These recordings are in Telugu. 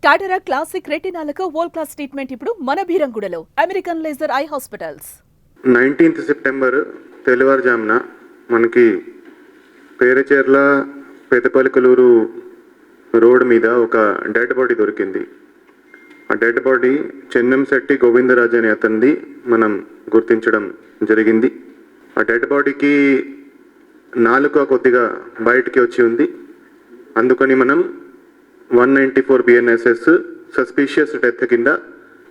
కాటరా క్లాసిక్ రెటినాలకు వరల్డ్ క్లాస్ ట్రీట్మెంట్ ఇప్పుడు మన భీరంగూడలో American laser eye hospitals. 19th September తెల్లవారుజామున మనకి పేరచెర్ల పెదపల్లికలూరు రోడ్ మీద ఒక డెడ్ బాడీ దొరికింది. ఆ డెడ్ బాడీ చెన్నంశెట్టి గోవిందరాజు అనే అతనిది మనం గుర్తించడం జరిగింది. ఆ డెడ్ బాడీకి నాలుక కొద్దిగా బయటికి వచ్చి ఉంది. అందుకని మనం 194 BNSS సస్పీషియస్ డెత్ కింద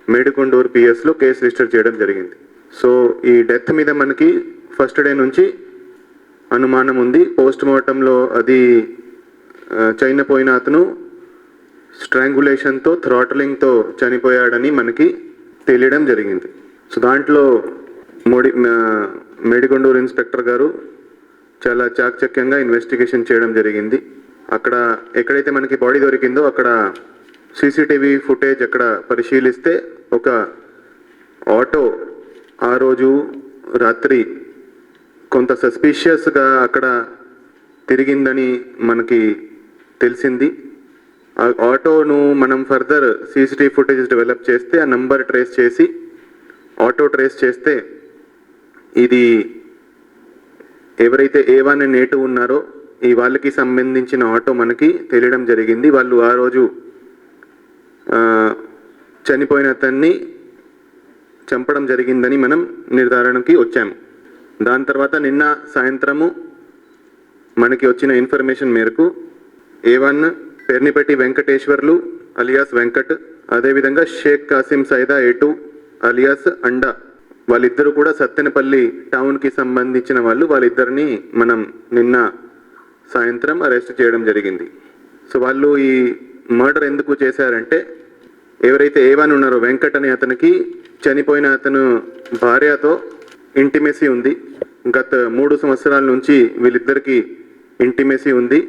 మేడికొండూరు పిఎస్లో కేసు రిజిస్టర్ చేయడం జరిగింది. సో ఈ డెత్ మీద మనకి ఫస్ట్ డే నుంచి అనుమానం ఉంది. పోస్ట్ మార్టంలో అది చనిపోయిన అతను స్ట్రాంగులేషన్తో థ్రాటలింగ్తో చనిపోయాడని మనకి తెలియడం జరిగింది. సో దాంట్లో మేడికొండూరు ఇన్స్పెక్టర్ గారు చాలా చాకచక్యంగా ఇన్వెస్టిగేషన్ చేయడం జరిగింది. అక్కడ ఎక్కడైతే మనకి బాడీ దొరికిందో అక్కడ సీసీటీవీ ఫుటేజ్ అక్కడ పరిశీలిస్తే ఒక ఆటో ఆ రోజు రాత్రి కొంత సస్పీషియస్గా అక్కడ తిరిగిందని మనకి తెలిసింది. ఆ ఆటోను మనం ఫర్దర్ సీసీటీవీ ఫుటేజ్ డెవలప్ చేస్తే ఆ నంబర్ ట్రేస్ చేసి ఆటో ట్రేస్ చేస్తే ఇది ఎవరైతే A1 and A2 ఉన్నారో ఈ వాళ్ళకి సంబంధించిన ఆటో మనకి తెలియడం జరిగింది. వాళ్ళు ఆ రోజు చనిపోయిన అతన్ని చంపడం జరిగిందని మనం నిర్ధారణకి వచ్చాము. దాని తర్వాత నిన్న సాయంత్రము మనకి వచ్చిన ఇన్ఫర్మేషన్ మేరకు A1 పెర్నిపెట్టి వెంకటేశ్వర్లు అలియాస్ వెంకట్, అదేవిధంగా షేక్ కాసిం సైదా A2 అలియాస్ అండా, వాళ్ళిద్దరూ కూడా సత్తెనపల్లి టౌన్కి సంబంధించిన వాళ్ళు. వాళ్ళిద్దరిని మనం నిన్న సాయంత్రం అరెస్ట్ చేయడం జరిగింది. సో వాళ్ళు ఈ మర్డర్ ఎందుకు చేశారంటే ఎవరైతే A1 ఉన్నారో వెంకట్ అనే అతనికి చనిపోయిన అతను భార్యతో ఇంటిమెసీ ఉంది. గత 3 సంవత్సరాల నుంచి వీళ్ళిద్దరికి ఇంటిమెసీ ఉంది.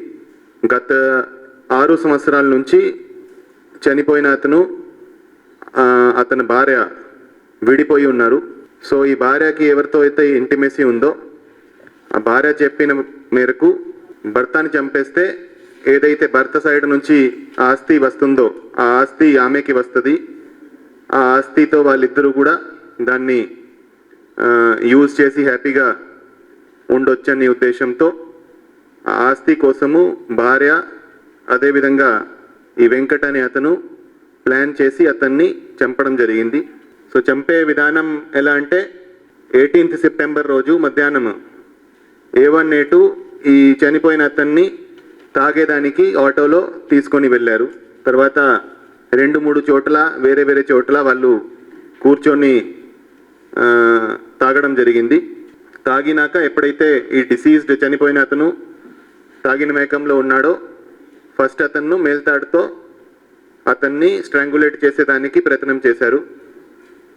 గత 6 సంవత్సరాల నుంచి చనిపోయిన అతను అతని భార్య విడిపోయి ఉన్నారు. సో ఈ భార్యకి ఎవరితో అయితే ఇంటిమెసీ ఉందో ఆ భార్య చెప్పిన మేరకు భర్తని చంపేస్తే ఏదైతే భర్త సైడ్ నుంచి ఆస్తి వస్తుందో ఆ ఆస్తి ఆమెకి వస్తుంది. ఆ ఆస్తితో వాళ్ళిద్దరూ కూడా దాన్ని యూజ్ చేసి హ్యాపీగా ఉండొచ్చని ఉద్దేశంతో ఆ ఆస్తి కోసము భార్య అదేవిధంగా ఈ వెంకట్ అనే అతను ప్లాన్ చేసి అతన్ని చంపడం జరిగింది. సో చంపే విధానం ఎలా అంటే 18th సెప్టెంబర్ రోజు మధ్యాహ్నం A1 A2 ఈ చనిపోయిన అతన్ని తాగేదానికి ఆటోలో తీసుకొని వెళ్ళారు. తర్వాత 2-3 చోట్ల వేరే వేరే చోట్ల వాళ్ళు కూర్చొని తాగడం జరిగింది. తాగినాక ఎప్పుడైతే ఈ డిసీజ్డ్ చనిపోయిన అతను తాగిన మేకంలో ఉన్నాడో ఫస్ట్ అతను మేల్తాడుతో అతన్ని స్ట్రాంగులేట్ చేసేదానికి ప్రయత్నం చేశారు.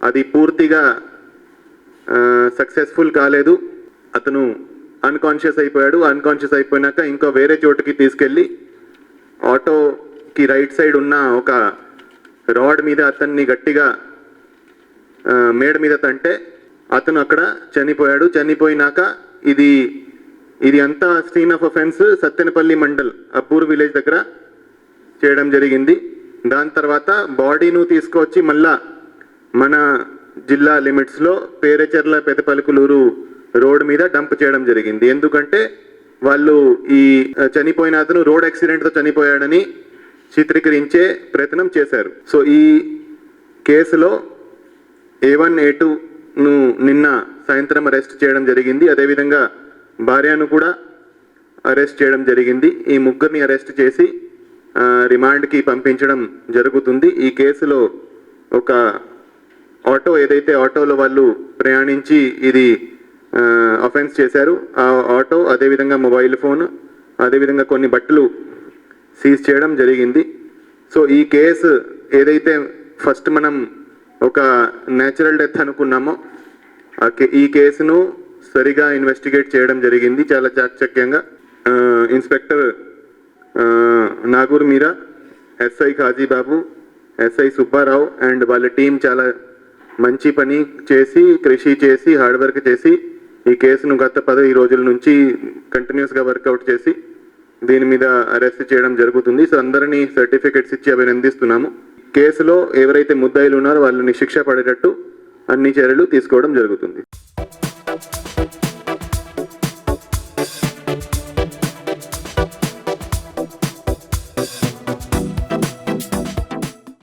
అది పూర్తిగా సక్సెస్ఫుల్ కాలేదు. అతను అన్కాన్షియస్ అయిపోయాడు. అన్కాన్షియస్ అయిపోయినాక ఇంకో వేరే చోటుకి తీసుకెళ్ళి ఆటోకి రైట్ సైడ్ ఉన్న ఒక రాడ్ మీద అతన్ని గట్టిగా మేడ మీద తంటే అతను అక్కడ చనిపోయాడు. చనిపోయినాక ఇది అంతా scene of offence Sattenapalli mandal Abburu village దగ్గర చేయడం జరిగింది. దాని తర్వాత బాడీను తీసుకొచ్చి మళ్ళా మన జిల్లా లిమిట్స్లో పేరచెర్ల పెదపల్లికలూరు రోడ్ మీద డంప్ చేయడం జరిగింది. ఎందుకంటే వాళ్ళు ఈ చనిపోయిన అతను రోడ్ యాక్సిడెంట్తో చనిపోయాడని చిత్రీకరించే ప్రయత్నం చేశారు. సో ఈ కేసులో A1 A2ను నిన్న సాయంత్రం అరెస్ట్ చేయడం జరిగింది. అదేవిధంగా భార్యను కూడా అరెస్ట్ చేయడం జరిగింది. ఈ ముగ్గురిని అరెస్ట్ చేసి రిమాండ్కి పంపించడం జరుగుతుంది. ఈ కేసులో ఒక ఆటో ఏదైతే ఆటోలో వాళ్ళు ప్రయాణించి ఇది అఫెన్స్ చేశారు ఆ ఆటో, అదేవిధంగా మొబైల్ ఫోన్, అదేవిధంగా కొన్ని బట్టలు సీజ్ చేయడం జరిగింది. సో ఈ కేసు ఏదైతే ఫస్ట్ మనం ఒక న్యాచురల్ డెత్ అనుకున్నామో ఈ కేసును సరిగా ఇన్వెస్టిగేట్ చేయడం జరిగింది చాలా చాకచక్యంగా. Inspector Nagur Meera, SI Khajibabu, SI Subbarao and వాళ్ళ టీం చాలా మంచి పని చేసి కృషి చేసి హార్డ్ వర్క్ చేసి ఈ కేసును గత 10 రోజుల నుంచి కంటిన్యూస్గా వర్కౌట్ చేసి దీని మీద అరెస్ట్ చేయడం జరుగుతుంది. సో అందరినీ సర్టిఫికెట్స్ ఇచ్చి అభినందిస్తున్నాము. కేసులో ఎవరైతే ముద్దాయిలు ఉన్నారో వాళ్ళని శిక్ష పడేటట్టు అన్ని చర్యలు తీసుకోవడం జరుగుతుంది.